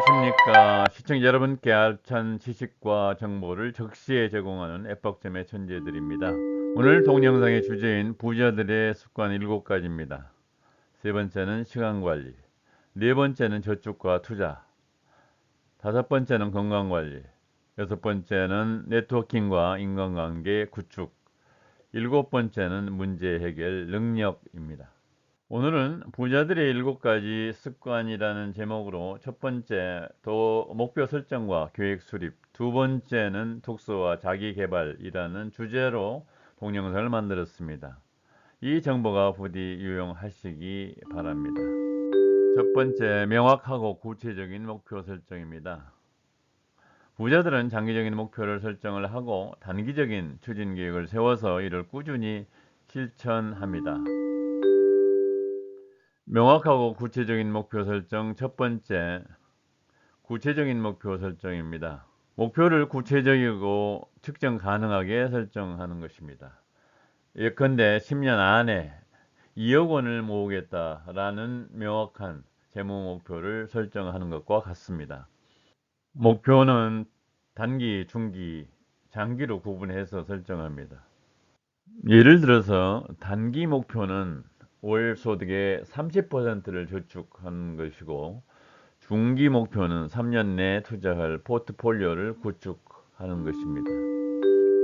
안녕하십니까. 시청자 여러분께 알찬 지식과 정보를 적시에 제공하는 에폭점의 천재들입니다. 오늘 동영상의 주제인 부자들의 습관 7가지입니다. 세 번째는 시간 관리, 네 번째는 저축과 투자, 다섯 번째는 건강 관리, 여섯 번째는 네트워킹과 인간관계 구축, 일곱 번째는 문제 해결 능력입니다. 오늘은 부자들의 7가지 습관이라는 제목으로 첫 번째, 목표 설정과 계획 수립, 두 번째는 독서와 자기 개발이라는 주제로 동영상을 만들었습니다. 이 정보가 부디 유용하시기 바랍니다. 첫 번째, 명확하고 구체적인 목표 설정입니다. 부자들은 장기적인 목표를 설정을 하고 단기적인 추진 계획을 세워서 이를 꾸준히 실천합니다. 명확하고 구체적인 목표 설정. 첫 번째, 구체적인 목표 설정입니다. 목표를 구체적이고 측정 가능하게 설정하는 것입니다. 예컨대 10년 안에 2억 원을 모으겠다라는 명확한 재무 목표를 설정하는 것과 같습니다. 목표는 단기, 중기, 장기로 구분해서 설정합니다. 예를 들어서 단기 목표는 월 소득의 30%를 저축하는 것이고, 중기 목표는 3년 내에 투자할 포트폴리오를 구축하는 것입니다.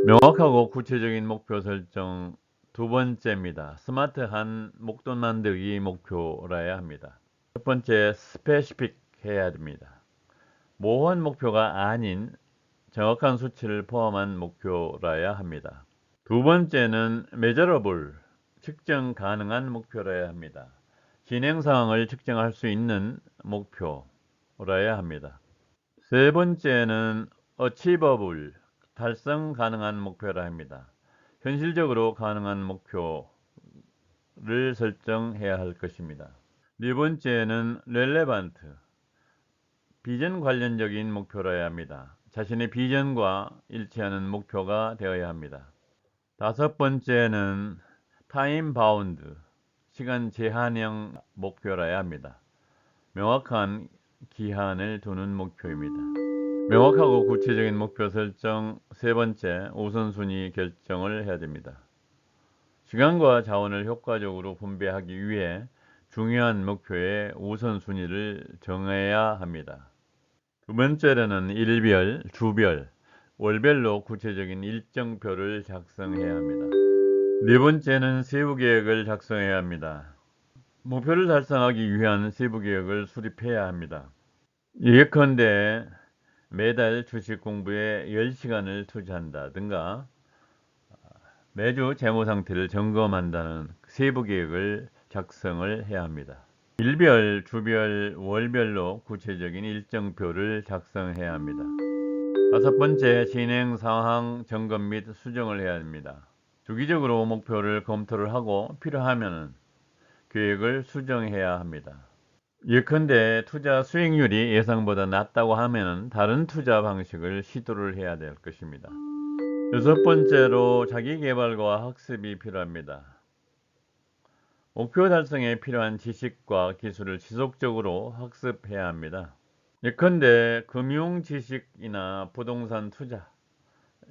명확하고 구체적인 목표 설정. 두 번째입니다. 스마트한 목돈 만들기 목표라야 합니다. 첫 번째, 스페시픽 해야 됩니다. 모호한 목표가 아닌 정확한 수치를 포함한 목표라야 합니다. 두 번째는 measurable, 측정 가능한 목표라야 합니다. 진행 상황을 측정할 수 있는 목표라야 합니다. 세 번째는 achievable, 달성 가능한 목표라 합니다. 현실적으로 가능한 목표를 설정해야 할 것입니다. 네 번째는 relevant, 비전 관련적인 목표라야 합니다. 자신의 비전과 일치하는 목표가 되어야 합니다. 다섯 번째는 타임 바운드, 시간 제한형 목표라야 합니다. 명확한 기한을 두는 목표입니다. 명확하고 구체적인 목표 설정. 세 번째, 우선순위 결정을 해야 됩니다. 시간과 자원을 효과적으로 분배하기 위해 중요한 목표의 우선순위를 정해야 합니다. 두 번째로는 일별, 주별, 월별로 구체적인 일정표를 작성해야 합니다. 네 번째는 세부 계획을 작성해야 합니다. 목표를 달성하기 위한 세부 계획을 수립해야 합니다. 예컨대 매달 주식 공부에 10시간을 투자한다든가 매주 재무 상태를 점검한다는 세부 계획을 작성을 해야 합니다. 일별, 주별, 월별로 구체적인 일정표를 작성해야 합니다. 다섯 번째, 진행 상황 점검 및 수정을 해야 합니다. 주기적으로 목표를 검토를 하고 필요하면 계획을 수정해야 합니다. 예컨대 투자 수익률이 예상보다 낮다고 하면 다른 투자 방식을 시도를 해야 될 것입니다. 여섯 번째로 자기 개발과 학습이 필요합니다. 목표 달성에 필요한 지식과 기술을 지속적으로 학습해야 합니다. 예컨대 금융 지식이나 부동산 투자,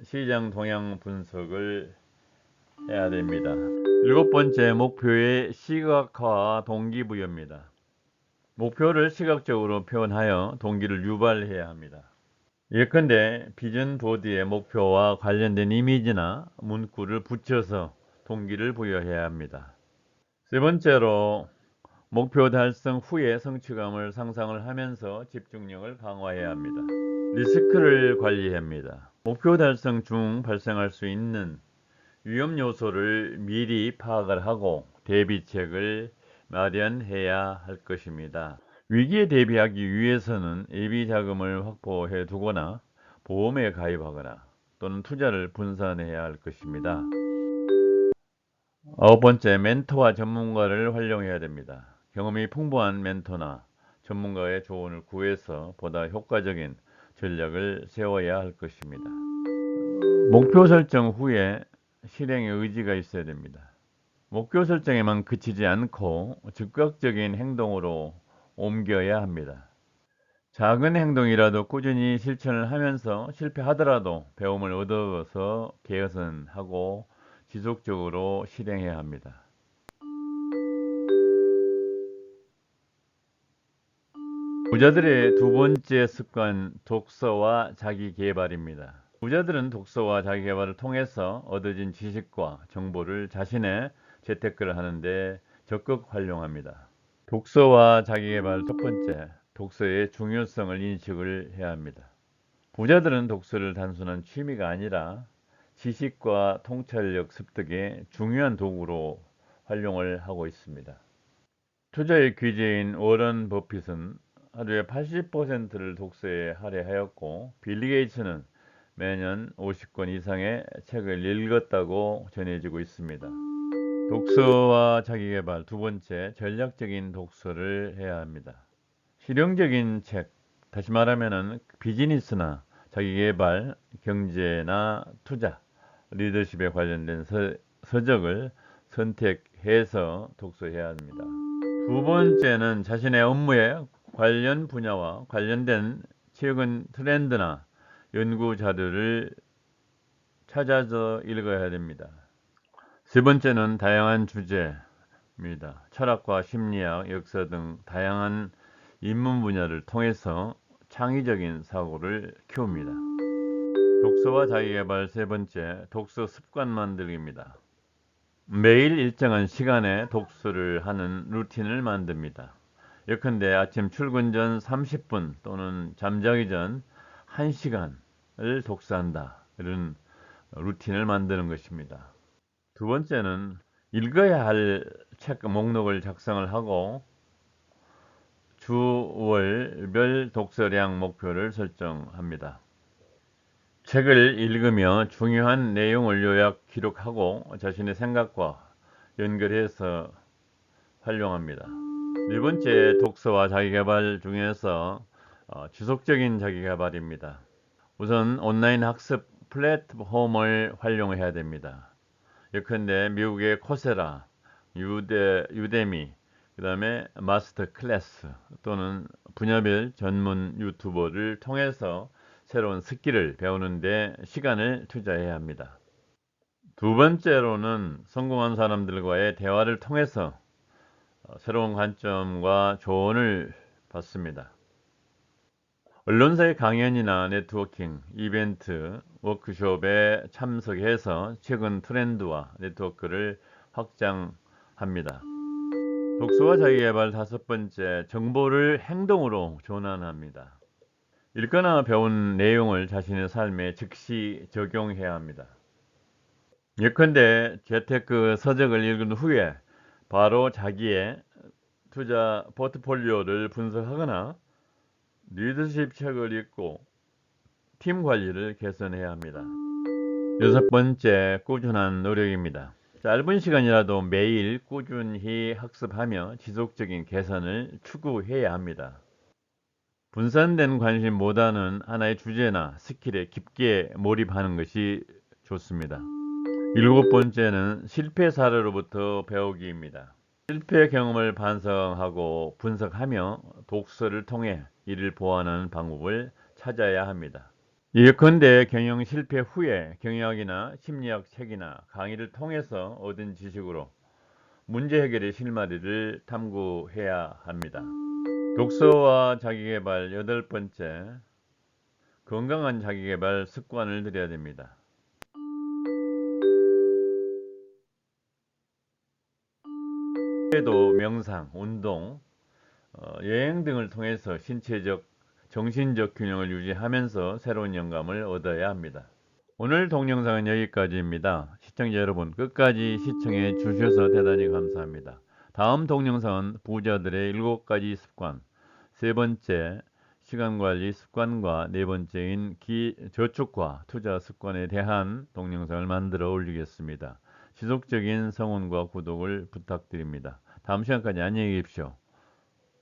시장 동향 분석을 해야 됩니다. 일곱 번째, 목표의 시각화와 동기부여입니다. 목표를 시각적으로 표현하여 동기를 유발해야 합니다. 예컨대 비전 보드에 목표와 관련된 이미지나 문구를 붙여서 동기를 부여해야 합니다. 세 번째로, 목표 달성 후에 성취감을 상상을 하면서 집중력을 강화해야 합니다. 리스크를 관리해야 합니다. 목표 달성 중 발생할 수 있는 위험 요소를 미리 파악을 하고 대비책을 마련해야 할 것입니다. 위기에 대비하기 위해서는 예비 자금을 확보해 두거나 보험에 가입하거나 또는 투자를 분산해야 할 것입니다. 아홉 번째, 멘토와 전문가를 활용해야 됩니다. 경험이 풍부한 멘토나 전문가의 조언을 구해서 보다 효과적인 전략을 세워야 할 것입니다. 목표 설정 후에 실행의 의지가 있어야 됩니다. 목표 설정에만 그치지 않고 즉각적인 행동으로 옮겨야 합니다. 작은 행동이라도 꾸준히 실천을 하면서 실패하더라도 배움을 얻어서 개선하고 지속적으로 실행해야 합니다. 부자들의 두 번째 습관, 독서와 자기계발입니다. 부자들은 독서와 자기계발을 통해서 얻어진 지식과 정보를 자신의 재테크를 하는데 적극 활용합니다. 독서와 자기계발 첫 번째, 독서의 중요성을 인식을 해야 합니다. 부자들은 독서를 단순한 취미가 아니라 지식과 통찰력 습득의 중요한 도구로 활용을 하고 있습니다. 투자의 귀재인 워런 버핏은 하루에 80%를 독서에 할애하였고, 빌 게이츠는 매년 50권 이상의 책을 읽었다고 전해지고 있습니다. 독서와 자기계발 두 번째, 전략적인 독서를 해야 합니다. 실용적인 책, 다시 말하면 비즈니스나 자기계발, 경제나 투자, 리더십에 관련된 서적을 선택해서 독서해야 합니다. 두 번째는 자신의 업무에 관련 분야와 관련된 최근 트렌드나 연구 자료를 찾아서 읽어야 됩니다. 세 번째는 다양한 주제입니다. 철학과 심리학, 역사 등 다양한 인문 분야를 통해서 창의적인 사고를 키웁니다. 독서와 자기계발 세 번째, 독서 습관 만들기입니다. 매일 일정한 시간에 독서를 하는 루틴을 만듭니다. 예컨대 아침 출근 전 30분 또는 잠자기 전 1시간을 독서한다. 이런 루틴을 만드는 것입니다. 두 번째는 읽어야 할 책 목록을 작성을 하고 주, 월, 별 독서량 목표를 설정합니다. 책을 읽으며 중요한 내용을 요약 기록하고 자신의 생각과 연결해서 활용합니다. 네 번째, 독서와 자기계발 중에서 지속적인 자기계발입니다. 우선 온라인 학습 플랫폼을 활용해야 됩니다. 예컨대 미국의 코세라, 유데미, 그 다음에 마스터 클래스 또는 분야별 전문 유튜버를 통해서 새로운 스킬을 배우는 데 시간을 투자해야 합니다. 두 번째로는 성공한 사람들과의 대화를 통해서 새로운 관점과 조언을 받습니다. 언론사의 강연이나 네트워킹, 이벤트, 워크숍에 참석해서 최근 트렌드와 네트워크를 확장합니다. 독서와 자기계발 다섯 번째, 정보를 행동으로 전환합니다. 읽거나 배운 내용을 자신의 삶에 즉시 적용해야 합니다. 예컨대 재테크 서적을 읽은 후에 바로 자기의 투자 포트폴리오를 분석하거나 리더십 책을 읽고 팀 관리를 개선해야 합니다. 여섯 번째, 꾸준한 노력입니다. 짧은 시간이라도 매일 꾸준히 학습하며 지속적인 개선을 추구해야 합니다. 분산된 관심보다는 하나의 주제나 스킬에 깊게 몰입하는 것이 좋습니다. 일곱 번째는 실패 사례로부터 배우기입니다. 실패 경험을 반성하고 분석하며 독서를 통해 이를 보완하는 방법을 찾아야 합니다. 예컨대 경영 실패 후에 경영학이나 심리학 책이나 강의를 통해서 얻은 지식으로 문제 해결의 실마리를 탐구해야 합니다. 독서와 자기계발 여덟 번째, 건강한 자기계발 습관을 들여야 됩니다. 도 명상, 운동, 여행 등을 통해서 신체적, 정신적 균형을 유지하면서 새로운 영감을 얻어야 합니다. 오늘 동영상은 여기까지입니다. 시청자 여러분, 끝까지 시청해 주셔서 대단히 감사합니다. 다음 동영상은 부자들의 7가지 습관, 세 번째 시간관리 습관과 네 번째인 저축과 투자 습관에 대한 동영상을 만들어 올리겠습니다. 지속적인 성원과 구독을 부탁드립니다. 다음 시간까지 안녕히 계십시오.